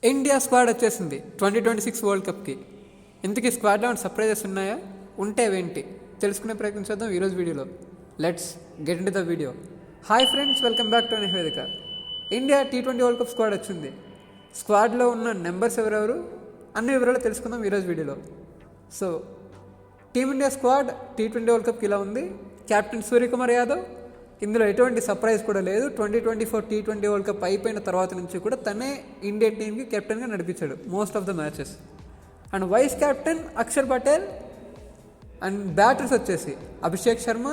India squad వచ్చేసింది 2026 world కప్కి. ఇంతకీ స్క్వాడ్లో ఏమైనా సర్ప్రైజెస్ ఉన్నాయా? ఉంటే అవేంటి తెలుసుకునే ప్రయత్నం చేద్దాం ఈరోజు వీడియోలో. Let's get into the video. Hi friends, welcome back to Nivedika. India T20 world cup squad వచ్చింది. స్క్వాడ్లో ఉన్న నెంబర్స్ ఎవరెవరు అన్ని వివరాలు తెలుసుకుందాం ఈరోజు వీడియోలో. So team india squad T20 world కప్కి ఇలా ఉంది. కెప్టెన్ సూర్యకుమార్ యాదవ్, ఇందులో ఎటువంటి సర్ప్రైజ్ కూడా లేదు. 2024 T20 వరల్డ్ కప్ అయిపోయిన తర్వాత నుంచి కూడా తనే ఇండియన్ టీంకి కెప్టెన్గా నడిపించాడు most of the matches. And vice captain Akshar Patel. And batters వచ్చేసి అభిషేక్ శర్మ,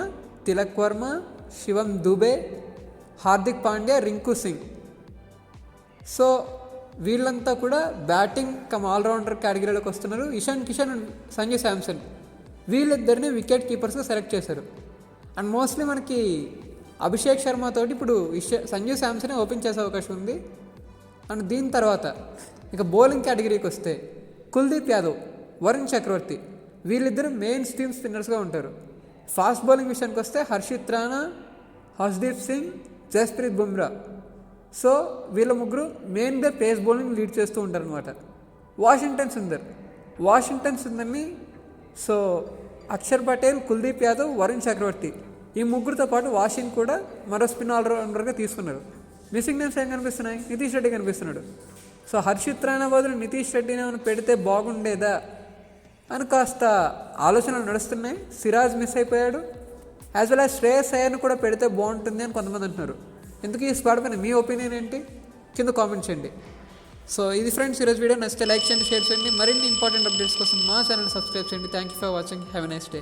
తిలక్ వర్మ, శివం దుబే, హార్దిక్ పాండ్యా, రింకు సింగ్. సో వీళ్ళంతా కూడా బ్యాటింగ్ కమ్ ఆల్రౌండర్ కేటగిరీలోకి వస్తున్నారు. ఇషాన్ కిషన్ అండ్ సంజు శాంసన్ వీళ్ళిద్దరిని వికెట్ కీపర్స్గా సెలెక్ట్ చేశారు. అండ్ మోస్ట్లీ మనకి అభిషేక్ శర్మ తోటి ఇప్పుడు సంజు శాంసనే ఓపెన్ చేసే అవకాశం ఉంది. అండ్ దీని తర్వాత ఇక బౌలింగ్ కేటగిరీకి వస్తే కుల్దీప్ యాదవ్, వరుణ్ చక్రవర్తి వీళ్ళిద్దరు మెయిన్ స్ట్రీమ్ స్పిన్నర్స్గా ఉంటారు. ఫాస్ట్ బౌలింగ్ విషయానికి వస్తే హర్షిత్ రాణా, హర్షదీప్ సింగ్, జస్ప్రీత్ బుమ్రా. సో వీళ్ళ ముగ్గురు మెయిన్గా పేస్ బౌలింగ్ లీడ్ చేస్తూ ఉంటారు అనమాట. వాషింగ్టన్ సుందర్ని సో అక్షర్ పటేల్, కుల్దీప్ యాదవ్, వరుణ్ చక్రవర్తి ఈ ముగ్గురితో పాటు వాషింగ్ కూడా మరో స్పిన్ ఆల్రౌండర్గా తీసుకున్నారు. మిస్సింగ్ నేమ్స్ ఏం కనిపిస్తున్నాయి? నితీష్ రెడ్డి కనిపిస్తున్నాడు. సో హర్షిత్ రాణా బదులు నితీష్ రెడ్డిని ఏమైనా పెడితే బాగుండేదా అని కాస్త ఆలోచనలు నడుస్తున్నాయి. సిరాజ్ మిస్ అయిపోయాడు. యాజ్ వెల్ యాజ్ శ్రేయస్ అయ్యర్ని కూడా పెడితే బాగుంటుంది అని కొంతమంది అంటున్నారు. ఎందుకు ఈ స్క్వాడ్ పైన మీ ఒపీనియన్ ఏంటి? కింద కామెంట్ చేయండి. సో ఇది ఫ్రెండ్స్ ఈరోజు వీడియో. నచ్చితే లైక్ చేయండి, షేర్ చేయండి. మరిన్ని ఇంపార్టెంట్ అప్డేట్స్ కోసం మా ఛానల్ సబ్స్క్రైబ్ చేయండి. Thank you for watching. Have a nice day.